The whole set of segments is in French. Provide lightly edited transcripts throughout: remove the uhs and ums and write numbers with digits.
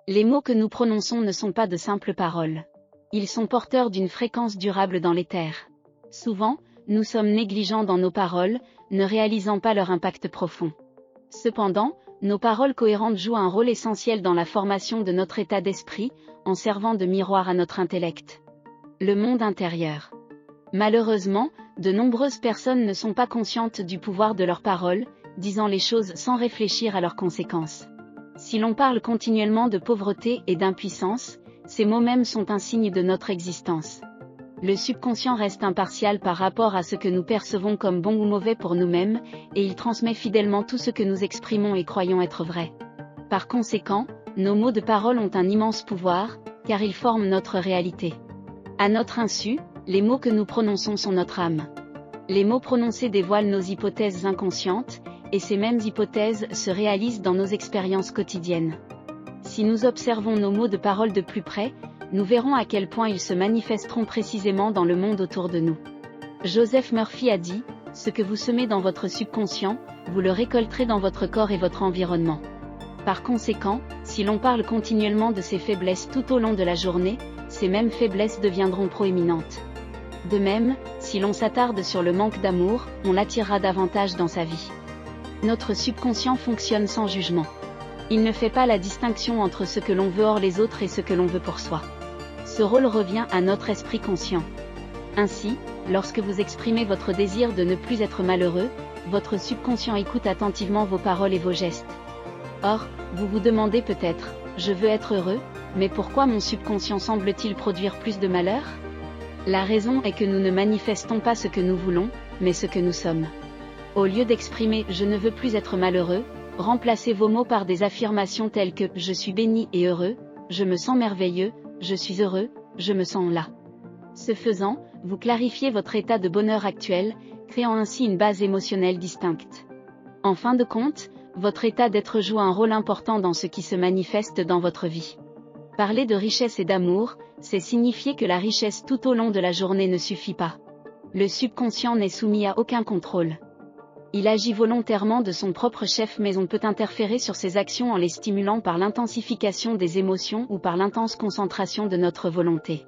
Les mots que nous prononçons ne sont pas de simples paroles. Ils sont porteurs d'une fréquence durable dans l'éther. Souvent, nous sommes négligents dans nos paroles, ne réalisant pas leur impact profond. Cependant, nos paroles cohérentes jouent un rôle essentiel dans la formation de notre état d'esprit, en servant de miroir à notre intellect. Le monde intérieur. Malheureusement, de nombreuses personnes ne sont pas conscientes du pouvoir de leurs paroles, disant les choses sans réfléchir à leurs conséquences. Si l'on parle continuellement de pauvreté et d'impuissance, ces mots mêmes sont un signe de notre existence. Le subconscient reste impartial par rapport à ce que nous percevons comme bon ou mauvais pour nous-mêmes, et il transmet fidèlement tout ce que nous exprimons et croyons être vrai. Par conséquent, nos mots de parole ont un immense pouvoir, car ils forment notre réalité. À notre insu, les mots que nous prononçons sont notre âme. Les mots prononcés dévoilent nos hypothèses inconscientes, et ces mêmes hypothèses se réalisent dans nos expériences quotidiennes. Si nous observons nos mots de parole de plus près, nous verrons à quel point ils se manifesteront précisément dans le monde autour de nous. Joseph Murphy a dit, « Ce que vous semez dans votre subconscient, vous le récolterez dans votre corps et votre environnement. » Par conséquent, si l'on parle continuellement de ses faiblesses tout au long de la journée, ces mêmes faiblesses deviendront proéminentes. De même, si l'on s'attarde sur le manque d'amour, on l'attirera davantage dans sa vie. Notre subconscient fonctionne sans jugement. Il ne fait pas la distinction entre ce que l'on veut hors les autres et ce que l'on veut pour soi. Ce rôle revient à notre esprit conscient. Ainsi, lorsque vous exprimez votre désir de ne plus être malheureux, votre subconscient écoute attentivement vos paroles et vos gestes. Or, vous vous demandez peut-être, je veux être heureux, mais pourquoi mon subconscient semble-t-il produire plus de malheur ? La raison est que nous ne manifestons pas ce que nous voulons, mais ce que nous sommes. Au lieu d'exprimer « je ne veux plus être malheureux », remplacez vos mots par des affirmations telles que « je suis béni et heureux »,« je me sens merveilleux »,« je suis heureux »,« je me sens là ». Ce faisant, vous clarifiez votre état de bonheur actuel, créant ainsi une base émotionnelle distincte. En fin de compte, votre état d'être joue un rôle important dans ce qui se manifeste dans votre vie. Parler de richesse et d'amour, c'est signifier que la richesse tout au long de la journée ne suffit pas. Le subconscient n'est soumis à aucun contrôle. Il agit volontairement de son propre chef, mais on peut interférer sur ses actions en les stimulant par l'intensification des émotions ou par l'intense concentration de notre volonté.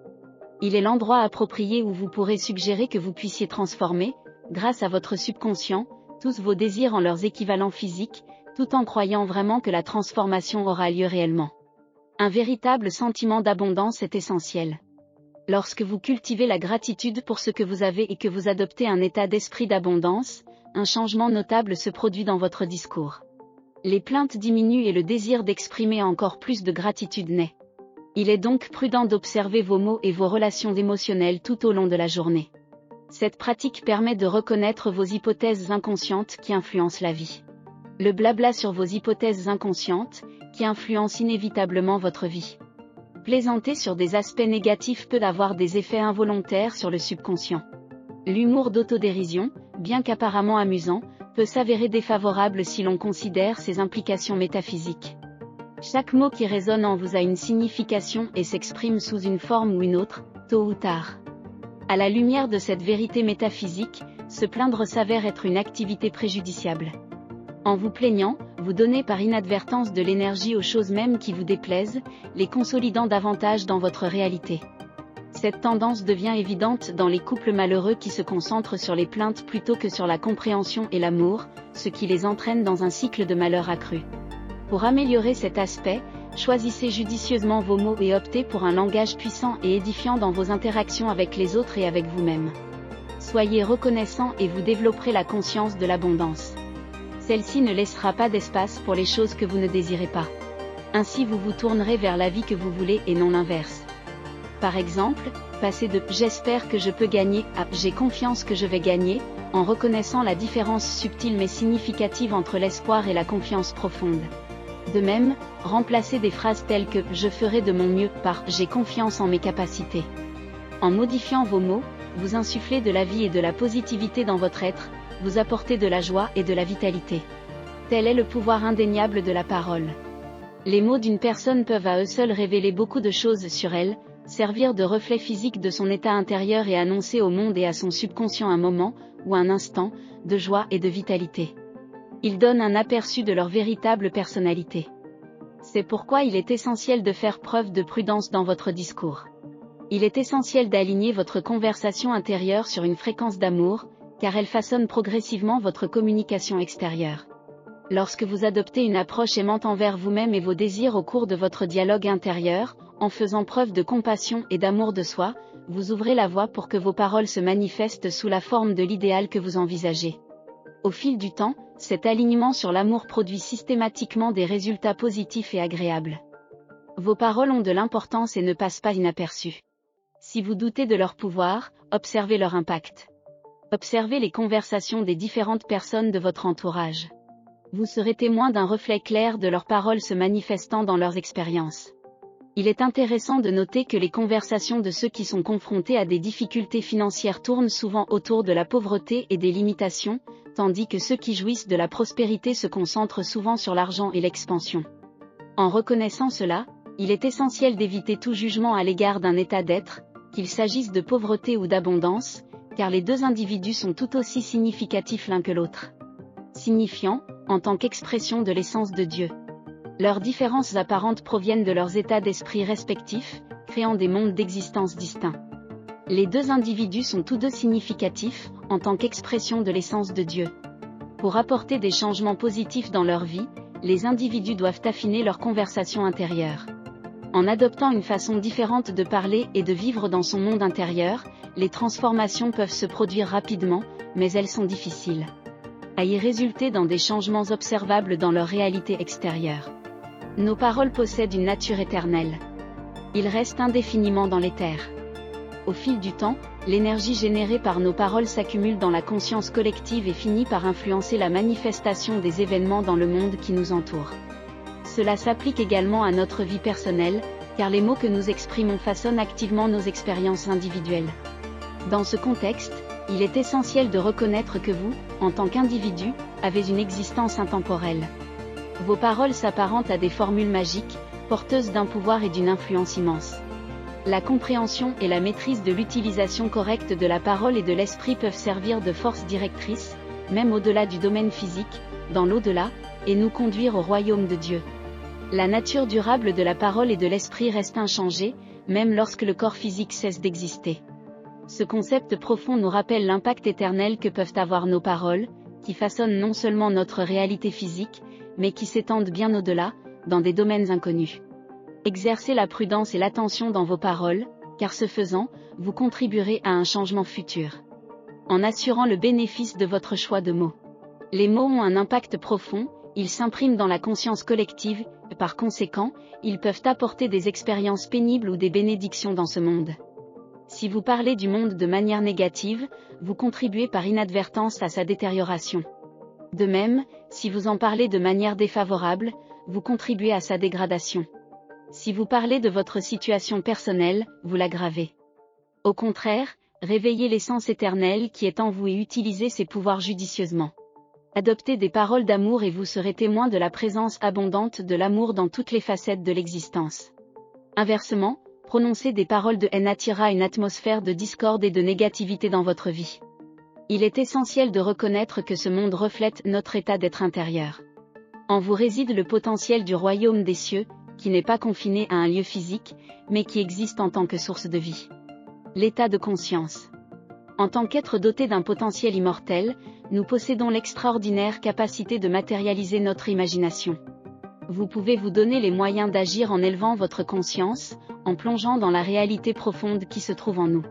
Il est l'endroit approprié où vous pourrez suggérer que vous puissiez transformer, grâce à votre subconscient, tous vos désirs en leurs équivalents physiques, tout en croyant vraiment que la transformation aura lieu réellement. Un véritable sentiment d'abondance est essentiel. Lorsque vous cultivez la gratitude pour ce que vous avez et que vous adoptez un état d'esprit d'abondance, un changement notable se produit dans votre discours. Les plaintes diminuent et le désir d'exprimer encore plus de gratitude naît. Il est donc prudent d'observer vos mots et vos relations émotionnelles tout au long de la journée. Cette pratique permet de reconnaître vos hypothèses inconscientes qui influencent la vie. Le blabla sur vos hypothèses inconscientes, qui influencent inévitablement votre vie. Plaisanter sur des aspects négatifs peut avoir des effets involontaires sur le subconscient. L'humour d'autodérision, bien qu'apparemment amusant, peut s'avérer défavorable si l'on considère ses implications métaphysiques. Chaque mot qui résonne en vous a une signification et s'exprime sous une forme ou une autre, tôt ou tard. À la lumière de cette vérité métaphysique, se plaindre s'avère être une activité préjudiciable. En vous plaignant, vous donnez par inadvertance de l'énergie aux choses mêmes qui vous déplaisent, les consolidant davantage dans votre réalité. Cette tendance devient évidente dans les couples malheureux qui se concentrent sur les plaintes plutôt que sur la compréhension et l'amour, ce qui les entraîne dans un cycle de malheur accru. Pour améliorer cet aspect, choisissez judicieusement vos mots et optez pour un langage puissant et édifiant dans vos interactions avec les autres et avec vous-même. Soyez reconnaissant et vous développerez la conscience de l'abondance. Celle-ci ne laissera pas d'espace pour les choses que vous ne désirez pas. Ainsi vous vous tournerez vers la vie que vous voulez et non l'inverse. Par exemple, passez de « j'espère que je peux gagner » à « j'ai confiance que je vais gagner », en reconnaissant la différence subtile mais significative entre l'espoir et la confiance profonde. De même, remplacez des phrases telles que « je ferai de mon mieux » par « j'ai confiance en mes capacités ». En modifiant vos mots, vous insufflez de la vie et de la positivité dans votre être, vous apportez de la joie et de la vitalité. Tel est le pouvoir indéniable de la parole. Les mots d'une personne peuvent à eux seuls révéler beaucoup de choses sur elle, servir de reflet physique de son état intérieur et annoncer au monde et à son subconscient un moment, ou un instant, de joie et de vitalité. Ils donnent un aperçu de leur véritable personnalité. C'est pourquoi il est essentiel de faire preuve de prudence dans votre discours. Il est essentiel d'aligner votre conversation intérieure sur une fréquence d'amour, car elle façonne progressivement votre communication extérieure. Lorsque vous adoptez une approche aimante envers vous-même et vos désirs au cours de votre dialogue intérieur, en faisant preuve de compassion et d'amour de soi, vous ouvrez la voie pour que vos paroles se manifestent sous la forme de l'idéal que vous envisagez. Au fil du temps, cet alignement sur l'amour produit systématiquement des résultats positifs et agréables. Vos paroles ont de l'importance et ne passent pas inaperçues. Si vous doutez de leur pouvoir, observez leur impact. Observez les conversations des différentes personnes de votre entourage. Vous serez témoin d'un reflet clair de leurs paroles se manifestant dans leurs expériences. Il est intéressant de noter que les conversations de ceux qui sont confrontés à des difficultés financières tournent souvent autour de la pauvreté et des limitations, tandis que ceux qui jouissent de la prospérité se concentrent souvent sur l'argent et l'expansion. En reconnaissant cela, il est essentiel d'éviter tout jugement à l'égard d'un état d'être, qu'il s'agisse de pauvreté ou d'abondance, car les deux individus sont tout aussi significatifs l'un que l'autre. Signifiants, en tant qu'expression de l'essence de Dieu. Leurs différences apparentes proviennent de leurs états d'esprit respectifs, créant des mondes d'existence distincts. Les deux individus sont tous deux significatifs, en tant qu'expression de l'essence de Dieu. Pour apporter des changements positifs dans leur vie, les individus doivent affiner leur conversation intérieure. En adoptant une façon différente de parler et de vivre dans son monde intérieur, les transformations peuvent se produire rapidement, mais elles sont difficiles à y résulter dans des changements observables dans leur réalité extérieure. Nos paroles possèdent une nature éternelle. Ils restent indéfiniment dans l'éther. Au fil du temps, l'énergie générée par nos paroles s'accumule dans la conscience collective et finit par influencer la manifestation des événements dans le monde qui nous entoure. Cela s'applique également à notre vie personnelle, car les mots que nous exprimons façonnent activement nos expériences individuelles. Dans ce contexte, il est essentiel de reconnaître que vous, en tant qu'individu, avez une existence intemporelle. Vos paroles s'apparentent à des formules magiques, porteuses d'un pouvoir et d'une influence immense. La compréhension et la maîtrise de l'utilisation correcte de la parole et de l'esprit peuvent servir de force directrice, même au-delà du domaine physique, dans l'au-delà, et nous conduire au royaume de Dieu. La nature durable de la parole et de l'esprit reste inchangée, même lorsque le corps physique cesse d'exister. Ce concept profond nous rappelle l'impact éternel que peuvent avoir nos paroles, qui façonnent non seulement notre réalité physique, mais qui s'étendent bien au-delà, dans des domaines inconnus. Exercez la prudence et l'attention dans vos paroles, car ce faisant, vous contribuerez à un changement futur. En assurant le bénéfice de votre choix de mots. Les mots ont un impact profond, ils s'impriment dans la conscience collective, et par conséquent, ils peuvent apporter des expériences pénibles ou des bénédictions dans ce monde. Si vous parlez du monde de manière négative, vous contribuez par inadvertance à sa détérioration. De même, si vous en parlez de manière défavorable, vous contribuez à sa dégradation. Si vous parlez de votre situation personnelle, vous l'aggravez. Au contraire, réveillez l'essence éternelle qui est en vous et utilisez ses pouvoirs judicieusement. Adoptez des paroles d'amour et vous serez témoin de la présence abondante de l'amour dans toutes les facettes de l'existence. Inversement, prononcer des paroles de haine attirera une atmosphère de discorde et de négativité dans votre vie. Il est essentiel de reconnaître que ce monde reflète notre état d'être intérieur. En vous réside le potentiel du royaume des cieux, qui n'est pas confiné à un lieu physique, mais qui existe en tant que source de vie. L'état de conscience. En tant qu'être doté d'un potentiel immortel, nous possédons l'extraordinaire capacité de matérialiser notre imagination. Vous pouvez vous donner les moyens d'agir en élevant votre conscience, en plongeant dans la réalité profonde qui se trouve en nous.